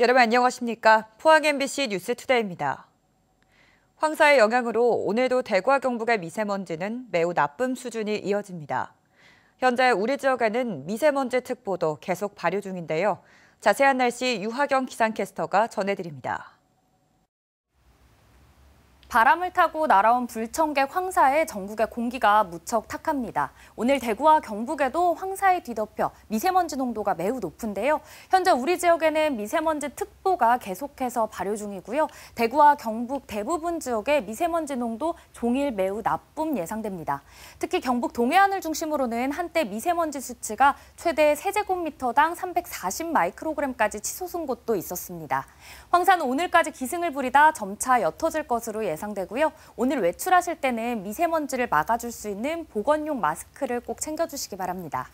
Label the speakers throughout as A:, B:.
A: 여러분 안녕하십니까? 포항 MBC 뉴스투데이입니다. 황사의 영향으로 오늘도 대구와 경북의 미세먼지는 매우 나쁨 수준이 이어집니다. 현재 우리 지역에는 미세먼지 특보도 계속 발효 중인데요. 자세한 날씨 유하경 기상캐스터가 전해드립니다.
B: 바람을 타고 날아온 불청객 황사에 전국의 공기가 무척 탁합니다. 오늘 대구와 경북에도 황사에 뒤덮여 미세먼지 농도가 매우 높은데요. 현재 우리 지역에는 미세먼지 특보가 계속해서 발효 중이고요. 대구와 경북 대부분 지역의 미세먼지 농도 종일 매우 나쁨 예상됩니다. 특히 경북 동해안을 중심으로는 한때 미세먼지 수치가 최대 세제곱미터당 340 마이크로그램까지 치솟은 곳도 있었습니다. 황사는 오늘까지 기승을 부리다 점차 옅어질 것으로 예상되고요. 오늘 외출하실 때는 미세먼지를 막아줄 수 있는 보건용 마스크를 꼭 챙겨주시기 바랍니다.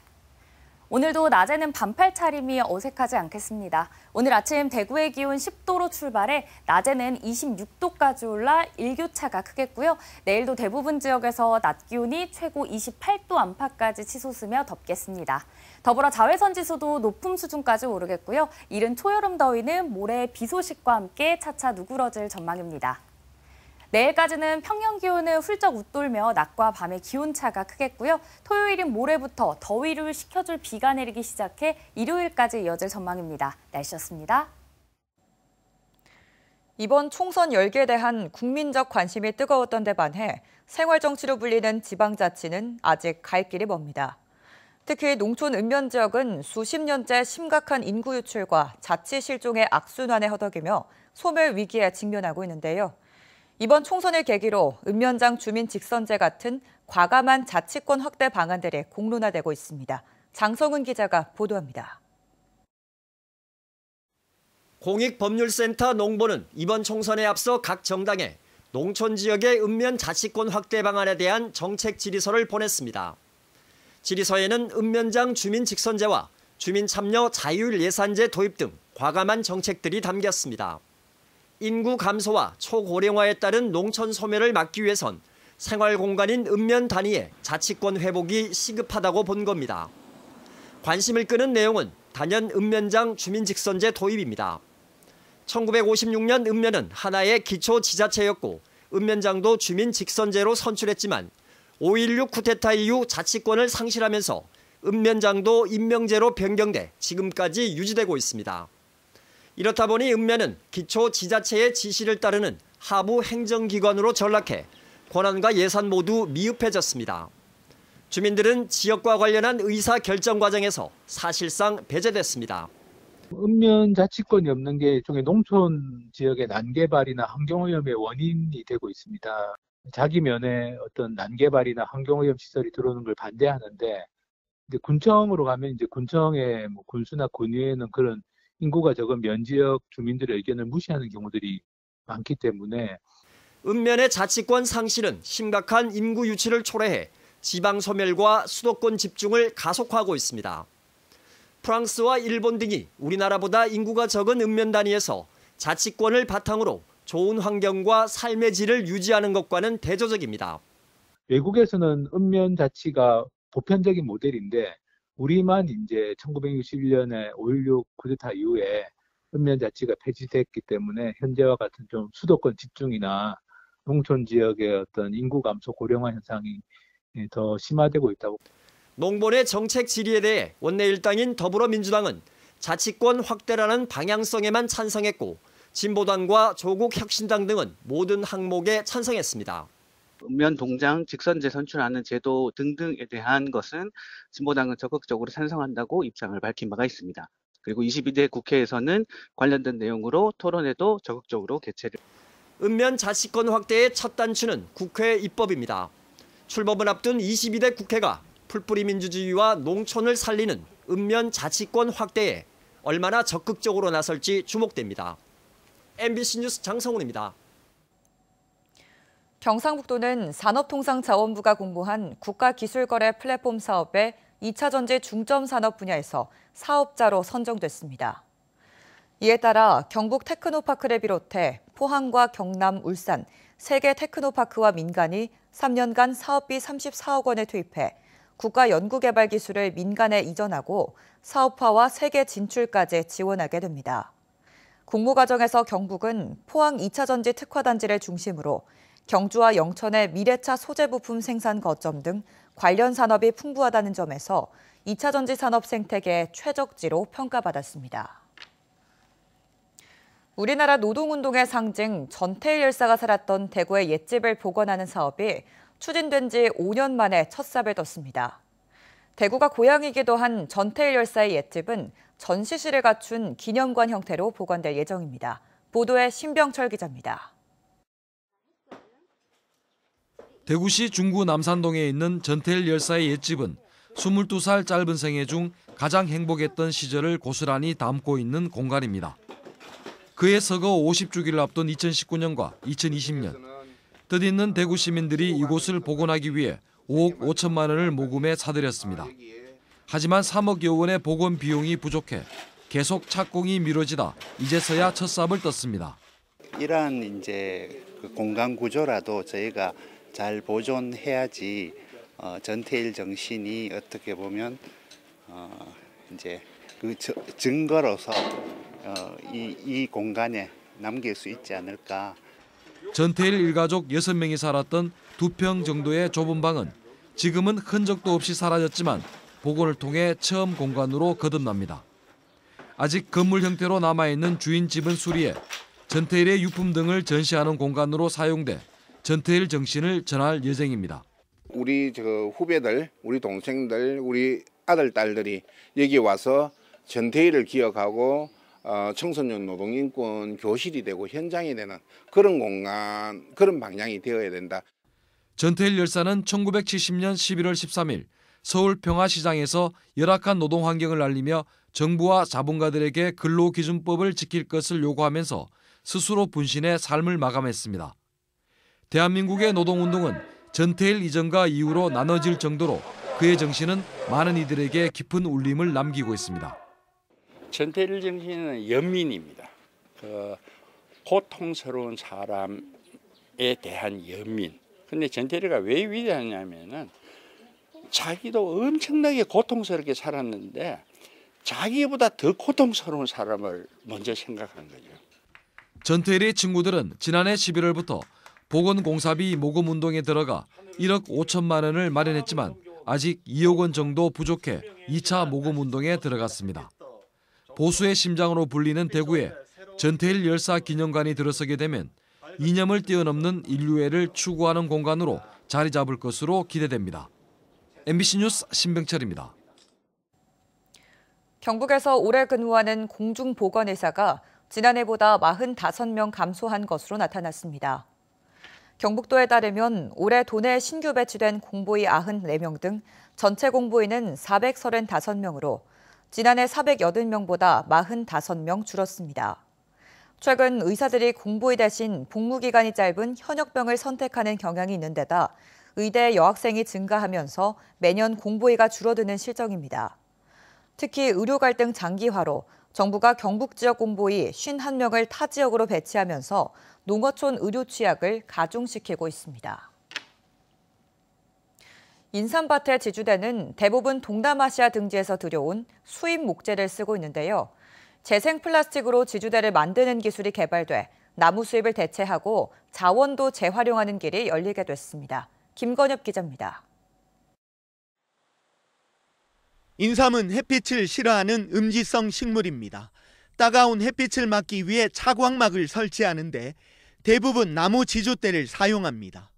B: 오늘도 낮에는 반팔 차림이 어색하지 않겠습니다. 오늘 아침 대구의 기온 10도로 출발해 낮에는 26도까지 올라 일교차가 크겠고요. 내일도 대부분 지역에서 낮 기온이 최고 28도 안팎까지 치솟으며 덥겠습니다. 더불어 자외선 지수도 높음 수준까지 오르겠고요. 이른 초여름 더위는 모레 비 소식과 함께 차차 누그러질 전망입니다. 내일까지는 평년 기온을 훌쩍 웃돌며 낮과 밤의 기온차가 크겠고요. 토요일인 모레부터 더위를 식혀줄 비가 내리기 시작해 일요일까지 이어질 전망입니다. 날씨였습니다.
A: 이번 총선 열기에 대한 국민적 관심이 뜨거웠던 데 반해 생활정치로 불리는 지방자치는 아직 갈 길이 멉니다. 특히 농촌 읍면 지역은 수십 년째 심각한 인구 유출과 자치 실종의 악순환에 허덕이며 소멸 위기에 직면하고 있는데요. 이번 총선을 계기로 읍면장 주민 직선제 같은 과감한 자치권 확대 방안들이 공론화되고 있습니다. 장성은 기자가 보도합니다.
C: 공익법률센터 농보는 이번 총선에 앞서 각 정당에 농촌 지역의 읍면 자치권 확대 방안에 대한 정책 질의서를 보냈습니다. 질의서에는 읍면장 주민 직선제와 주민 참여 자율 예산제 도입 등 과감한 정책들이 담겼습니다. 인구 감소와 초고령화에 따른 농촌 소멸을 막기 위해선 생활 공간인 읍면 단위의 자치권 회복이 시급하다고 본 겁니다. 관심을 끄는 내용은 단연 읍면장 주민 직선제 도입입니다. 1956년 읍면은 하나의 기초 지자체였고 읍면장도 주민 직선제로 선출했지만 5.16 쿠데타 이후 자치권을 상실하면서 읍면장도 임명제로 변경돼 지금까지 유지되고 있습니다. 이렇다 보니 읍면은 기초 지자체의 지시를 따르는 하부 행정기관으로 전락해 권한과 예산 모두 미흡해졌습니다. 주민들은 지역과 관련한 의사 결정 과정에서 사실상 배제됐습니다.
D: 읍면 자치권이 없는 게 일종의 농촌 지역의 난개발이나 환경오염의 원인이 되고 있습니다. 자기 면에 어떤 난개발이나 환경오염 시설이 들어오는 걸 반대하는데, 이제 군청으로 가면 이제 군청의 군수나 군의회는 그런 인구가 적은 면지역 주민들의 의견을 무시하는 경우들이 많기 때문에
C: 읍면의 자치권 상실은 심각한 인구 유치를 초래해 지방 소멸과 수도권 집중을 가속화하고 있습니다. 프랑스와 일본 등이 우리나라보다 인구가 적은 읍면 단위에서 자치권을 바탕으로 좋은 환경과 삶의 질을 유지하는 것과는 대조적입니다.
D: 외국에서는 읍면 자치가 보편적인 모델인데 우리만 이제 1961년에 5.16 쿠데타 이후에 읍면 자치가 폐지됐기 때문에 현재와 같은 좀 수도권 집중이나 농촌 지역의 어떤 인구 감소 고령화 현상이 더 심화되고 있다고.
C: 농본의 정책 질의에 대해 원내 일당인 더불어민주당은 자치권 확대라는 방향성에만 찬성했고 진보당과 조국혁신당 등은 모든 항목에 찬성했습니다.
E: 읍면 동장 직선제 선출하는 제도 등등에 대한 것은 진보당은 적극적으로 찬성한다고 입장을 밝힌 바가 있습니다. 그리고 22대 국회에서는 관련된 내용으로 토론회도 적극적으로 개최를.
C: 읍면 자치권 확대의 첫 단추는 국회 입법입니다. 출범을 앞둔 22대 국회가 풀뿌리 민주주의와 농촌을 살리는 읍면 자치권 확대에 얼마나 적극적으로 나설지 주목됩니다. MBC 뉴스 장성훈입니다.
A: 경상북도는 산업통상자원부가 공모한 국가기술거래 플랫폼 사업의 2차 전지 중점 산업 분야에서 사업자로 선정됐습니다. 이에 따라 경북 테크노파크를 비롯해 포항과 경남, 울산 3개 테크노파크와 민간이 3년간 사업비 34억 원을 투입해 국가 연구개발 기술을 민간에 이전하고 사업화와 세계 진출까지 지원하게 됩니다. 공모 과정에서 경북은 포항 2차 전지 특화단지를 중심으로 경주와 영천의 미래차 소재 부품 생산 거점 등 관련 산업이 풍부하다는 점에서 2차 전지 산업 생태계의 최적지로 평가받았습니다. 우리나라 노동운동의 상징 전태일 열사가 살았던 대구의 옛집을 복원하는 사업이 추진된 지 5년 만에 첫 삽을 떴습니다. 대구가 고향이기도 한 전태일 열사의 옛집은 전시실을 갖춘 기념관 형태로 복원될 예정입니다. 보도에 신병철 기자입니다.
F: 대구시 중구 남산동에 있는 전태일 열사의 옛집은 22살 짧은 생애 중 가장 행복했던 시절을 고스란히 담고 있는 공간입니다. 그의 서거 50주기를 앞둔 2019년과 2020년, 뜻있는 대구 시민들이 이곳을 복원하기 위해 5억 5천만 원을 모금해 사들였습니다. 하지만 3억여 원의 복원 비용이 부족해 계속 착공이 미뤄지다 이제서야 첫 삽을 떴습니다.
G: 이러한 이제 그 공간 구조라도 저희가 잘 보존해야지 전태일 정신이 어떻게 보면 이제 그 증거로서 이 공간에 남길 수 있지 않을까.
F: 전태일 일가족 6명이 살았던 2평 정도의 좁은 방은 지금은 흔적도 없이 사라졌지만 복원을 통해 처음 공간으로 거듭납니다. 아직 건물 형태로 남아있는 주인 집은 수리해 전태일의 유품 등을 전시하는 공간으로 사용돼 전태일 정신을 전할 예정입니다.
H: 우리 후배들, 우리 동생들, 우리 아들, 딸들이 여기 와서 전태일을 기억하고 청소년 노동인권 교실이 되고 현장이 되는 그런 공간, 그런 방향이 되어야 된다.
F: 전태일 열사는 1970년 11월 13일 서울 평화시장에서 열악한 노동 환경을 알리며 정부와 자본가들에게 근로기준법을 지킬 것을 요구하면서 스스로 분신해 삶을 마감했습니다. 대한민국의 노동운동은 전태일 이전과 이후로 나눠질 정도로 그의 정신은 많은 이들에게 깊은 울림을 남기고 있습니다.
I: 전태일 정신은 연민입니다. 고통스러운 사람에 대한 연민. 근데 전태일이가 왜 위대하냐면은 자기도 엄청나게 고통스럽게 살았는데 자기보다 더 고통스러운 사람을 먼저 생각한 거죠.
F: 전태일의 친구들은 지난해 11월부터 복원공사비 모금운동에 들어가 1억 5천만 원을 마련했지만 아직 2억 원 정도 부족해 2차 모금운동에 들어갔습니다. 보수의 심장으로 불리는 대구에 전태일 열사 기념관이 들어서게 되면 이념을 뛰어넘는 인류애를 추구하는 공간으로 자리 잡을 것으로 기대됩니다. MBC 뉴스 신병철입니다.
A: 경북에서 올해 근무하는 공중보건의사가 지난해보다 45명 감소한 것으로 나타났습니다. 경북도에 따르면 올해 도내에 신규 배치된 공보의 94명 등 전체 공보의는 435명으로 지난해 480명보다 45명 줄었습니다. 최근 의사들이 공보의 대신 복무기간이 짧은 현역병을 선택하는 경향이 있는 데다 의대 여학생이 증가하면서 매년 공보의가 줄어드는 실정입니다. 특히 의료 갈등 장기화로 정부가 경북 지역 공보의 51명을 타 지역으로 배치하면서 농어촌 의료 취약을 가중시키고 있습니다. 인삼밭의 지주대는 대부분 동남아시아 등지에서 들여온 수입 목재를 쓰고 있는데요. 재생 플라스틱으로 지주대를 만드는 기술이 개발돼 나무 수입을 대체하고 자원도 재활용하는 길이 열리게 됐습니다. 김건엽 기자입니다.
J: 인삼은 햇빛을 싫어하는 음지성 식물입니다. 따가운 햇빛을 막기 위해 차광막을 설치하는데 대부분 나무 지주대를 사용합니다.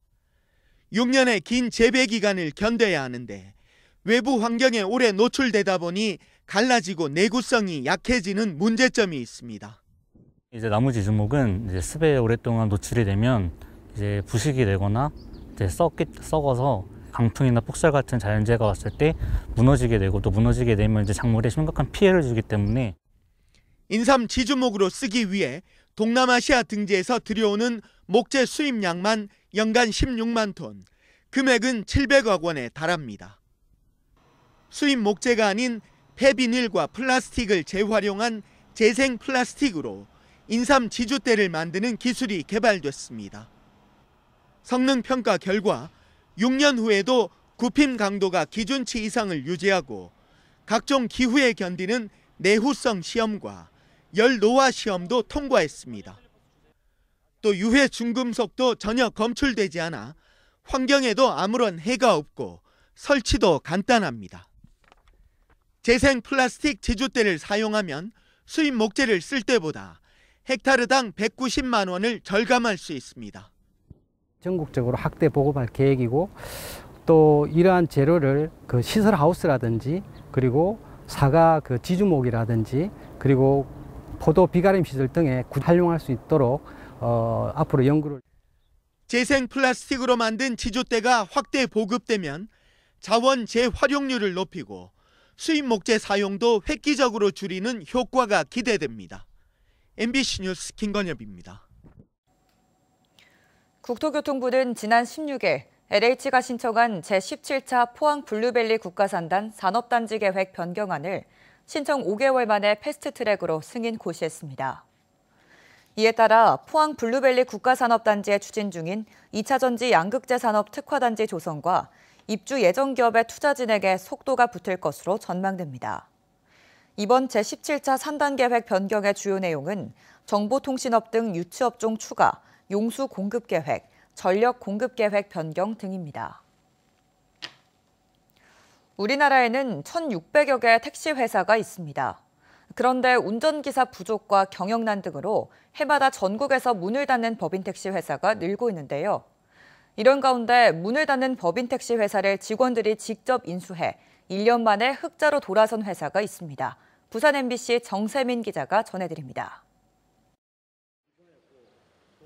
J: 6년의 긴 재배 기간을 견뎌야 하는데 외부 환경에 오래 노출되다 보니 갈라지고 내구성이 약해지는 문제점이 있습니다.
K: 이제 나무 지주목은 이제 습에 오랫동안 노출이 되면 이제 부식이 되거나 이제 썩어서 강풍이나 폭설 같은 자연재해가 왔을 때 무너지게 되고 또 무너지게 되면 이제 작물에 심각한 피해를 주기 때문에
J: 인삼 지주목으로 쓰기 위해 동남아시아 등지에서 들여오는 목재 수입량만 연간 16만 톤, 금액은 700억 원에 달합니다. 수입 목재가 아닌 폐비닐과 플라스틱을 재활용한 재생 플라스틱으로 인삼 지주대를 만드는 기술이 개발됐습니다. 성능 평가 결과 6년 후에도 굽힘 강도가 기준치 이상을 유지하고 각종 기후에 견디는 내후성 시험과 열 노화 시험도 통과했습니다. 또 유해 중금속도 전혀 검출되지 않아 환경에도 아무런 해가 없고 설치도 간단합니다. 재생 플라스틱 제조대를 사용하면 수입 목재를 쓸 때보다 헥타르당 190만 원을 절감할 수 있습니다.
L: 전국적으로 확대 보급할 계획이고 또 이러한 재료를 그 시설 하우스라든지 그리고 사과 그 지주목이라든지 그리고 포도 비가림 시설 등에 활용할 수 있도록 앞으로 연구를.
J: 재생 플라스틱으로 만든 지주대가 확대 보급되면 자원 재활용률을 높이고 수입 목재 사용도 획기적으로 줄이는 효과가 기대됩니다. MBC 뉴스 김건엽입니다.
A: 국토교통부는 지난 16일 LH가 신청한 제17차 포항 블루밸리 국가산단 산업단지 계획 변경안을 신청 5개월 만에 패스트트랙으로 승인 고시했습니다. 이에 따라 포항 블루밸리 국가산업단지에 추진 중인 2차 전지 양극재 산업 특화단지 조성과 입주 예정 기업의 투자 진행에 속도가 붙을 것으로 전망됩니다. 이번 제17차 산단 계획 변경의 주요 내용은 정보통신업 등 유치업종 추가, 용수 공급 계획, 전력 공급 계획 변경 등입니다. 우리나라에는 1,600여 개의 택시 회사가 있습니다. 그런데 운전기사 부족과 경영난 등으로 해마다 전국에서 문을 닫는 법인택시 회사가 늘고 있는데요. 이런 가운데 문을 닫는 법인택시 회사를 직원들이 직접 인수해 1년 만에 흑자로 돌아선 회사가 있습니다. 부산 MBC 정세민 기자가 전해드립니다.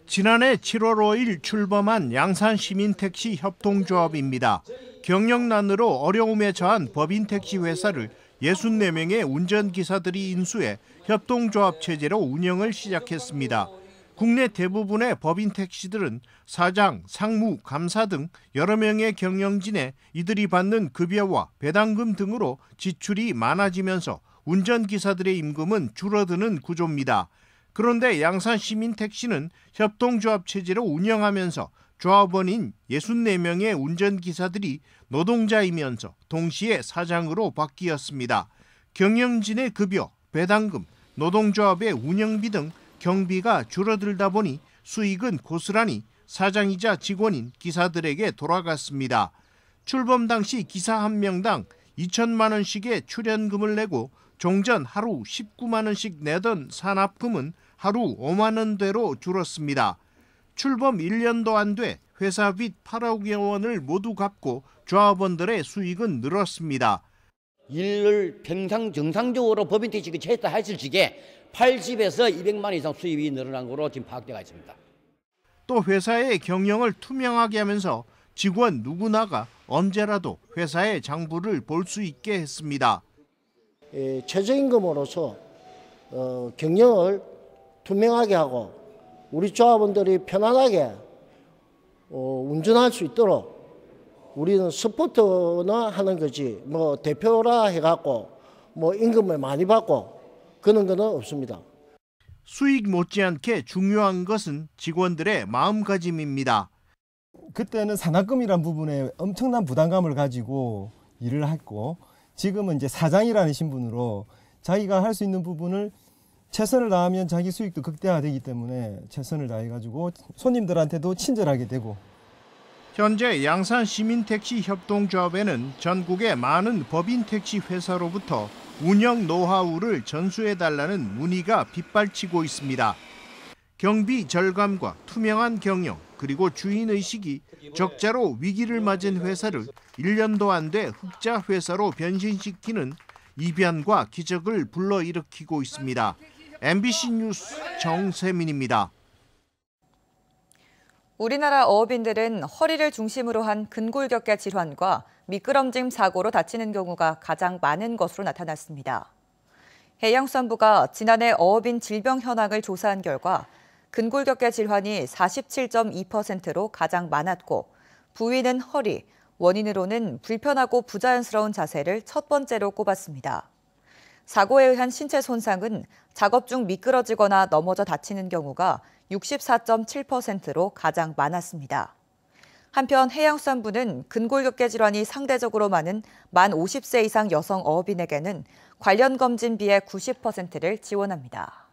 M: 지난해 7월 5일 출범한 양산시민택시협동조합입니다. 경영난으로 어려움에 처한 법인택시 회사를 64명의 운전기사들이 인수해 협동조합 체제로 운영을 시작했습니다. 국내 대부분의 법인택시들은 사장, 상무, 감사 등 여러 명의 경영진에 이들이 받는 급여와 배당금 등으로 지출이 많아지면서 운전기사들의 임금은 줄어드는 구조입니다. 그런데 양산시민택시는 협동조합 체제로 운영하면서 조합원인 64명의 운전기사들이 노동자이면서 동시에 사장으로 바뀌었습니다. 경영진의 급여, 배당금, 노동조합의 운영비 등 경비가 줄어들다 보니 수익은 고스란히 사장이자 직원인 기사들에게 돌아갔습니다. 출범 당시 기사 한 명당 2천만 원씩의 출연금을 내고 종전 하루 19만 원씩 내던 산납금은 하루 5만 원대로 줄었습니다. 출범 1년도 안 돼 회사 빚 8억여 원을 모두 갚고 조합원들의 수익은 늘었습니다.
N: 일을 평상 정상적으로 법인택시가 했을 적에 80에서 200만 원 이상 수입이 늘어난 것으로 지금 파악되어 있습니다.
M: 또 회사의 경영을 투명하게 하면서 직원 누구나가 언제라도 회사의 장부를 볼 수 있게 했습니다.
O: 최저임금으로서 경영을 투명하게 하고 우리 조합원들이 편안하게 운전할 수 있도록 우리는 서포트나 하는 거지 뭐 대표라 해갖고 뭐 임금을 많이 받고 그런 거는 없습니다.
M: 수익 못지않게 중요한 것은 직원들의 마음가짐입니다.
P: 그때는 산납금이란 부분에 엄청난 부담감을 가지고 일을 했고 지금은 이제 사장이라는 신분으로 자기가 할 수 있는 부분을 최선을 다하면 자기 수익도 극대화되기 때문에 최선을 다해가지고 손님들한테도 친절하게 되고.
M: 현재 양산시민택시협동조합에는 전국의 많은 법인택시 회사로부터 운영 노하우를 전수해달라는 문의가 빗발치고 있습니다. 경비 절감과 투명한 경영 그리고 주인의식이 적자로 위기를 맞은 회사를 1년도 안 돼 흑자 회사로 변신시키는 이변과 기적을 불러일으키고 있습니다. MBC 뉴스 정세민입니다.
A: 우리나라 어업인들은 허리를 중심으로 한 근골격계 질환과 미끄럼짐 사고로 다치는 경우가 가장 많은 것으로 나타났습니다. 해양수산부가 지난해 어업인 질병 현황을 조사한 결과 근골격계 질환이 47.2%로 가장 많았고 부위는 허리, 원인으로는 불편하고 부자연스러운 자세를 첫 번째로 꼽았습니다. 사고에 의한 신체 손상은 작업 중 미끄러지거나 넘어져 다치는 경우가 64.7%로 가장 많았습니다. 한편 해양수산부는 근골격계 질환이 상대적으로 많은 만 50세 이상 여성 어업인에게는 관련 검진비의 90%를 지원합니다.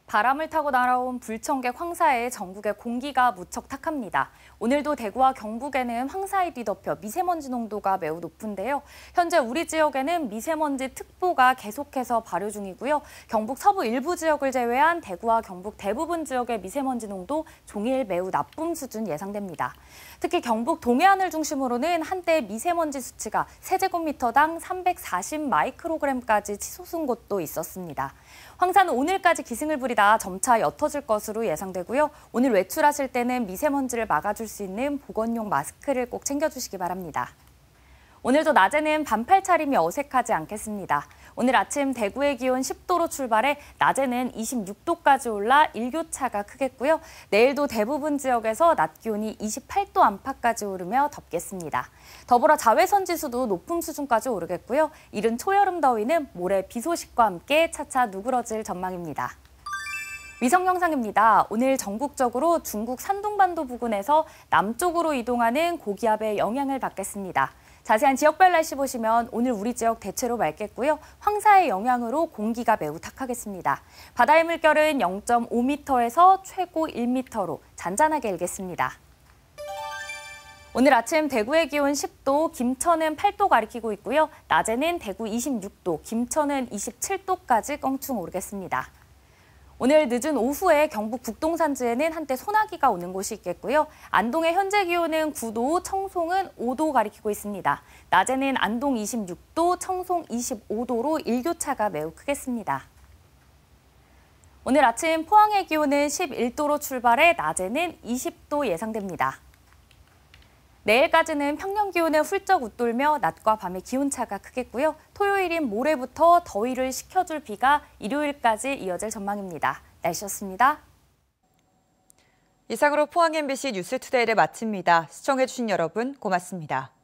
B: 바람을 타고 날아온 불청객 황사에 전국의 공기가 무척 탁합니다. 오늘도 대구와 경북에는 황사에 뒤덮여 미세먼지 농도가 매우 높은데요. 현재 우리 지역에는 미세먼지 특보가 계속해서 발효 중이고요. 경북 서부 일부 지역을 제외한 대구와 경북 대부분 지역의 미세먼지 농도 종일 매우 나쁨 수준 예상됩니다. 특히 경북 동해안을 중심으로는 한때 미세먼지 수치가 세제곱미터당 340 마이크로그램까지 치솟은 곳도 있었습니다. 황사는 오늘까지 기승을 부리다 점차 옅어질 것으로 예상되고요. 오늘 외출하실 때는 미세먼지를 막아줄 수 있는 보건용 마스크를 꼭 챙겨주시기 바랍니다. 오늘도 낮에는 반팔 차림이 어색하지 않겠습니다. 오늘 아침 대구의 기온 10도로 출발해 낮에는 26도까지 올라 일교차가 크겠고요. 내일도 대부분 지역에서 낮 기온이 28도 안팎까지 오르며 덥겠습니다. 더불어 자외선 지수도 높음 수준까지 오르겠고요. 이른 초여름 더위는 모레 비 소식과 함께 차차 누그러질 전망입니다. 위성 영상입니다. 오늘 전국적으로 중국 산둥반도 부근에서 남쪽으로 이동하는 고기압의 영향을 받겠습니다. 자세한 지역별 날씨 보시면 오늘 우리 지역 대체로 맑겠고요. 황사의 영향으로 공기가 매우 탁하겠습니다. 바다의 물결은 0.5m에서 최고 1m로 잔잔하게 일겠습니다. 오늘 아침 대구의 기온 10도, 김천은 8도 가리키고 있고요. 낮에는 대구 26도, 김천은 27도까지 껑충 오르겠습니다. 오늘 늦은 오후에 경북 북동산지에는 한때 소나기가 오는 곳이 있겠고요. 안동의 현재 기온은 9도, 청송은 5도 가리키고 있습니다. 낮에는 안동 26도, 청송 25도로 일교차가 매우 크겠습니다. 오늘 아침 포항의 기온은 11도로 출발해 낮에는 20도 예상됩니다. 내일까지는 평년 기온을 훌쩍 웃돌며 낮과 밤의 기온차가 크겠고요. 토요일인 모레부터 더위를 식혀줄 비가 일요일까지 이어질 전망입니다. 날씨였습니다.
A: 이상으로 포항 MBC 뉴스투데이를 마칩니다. 시청해주신 여러분 고맙습니다.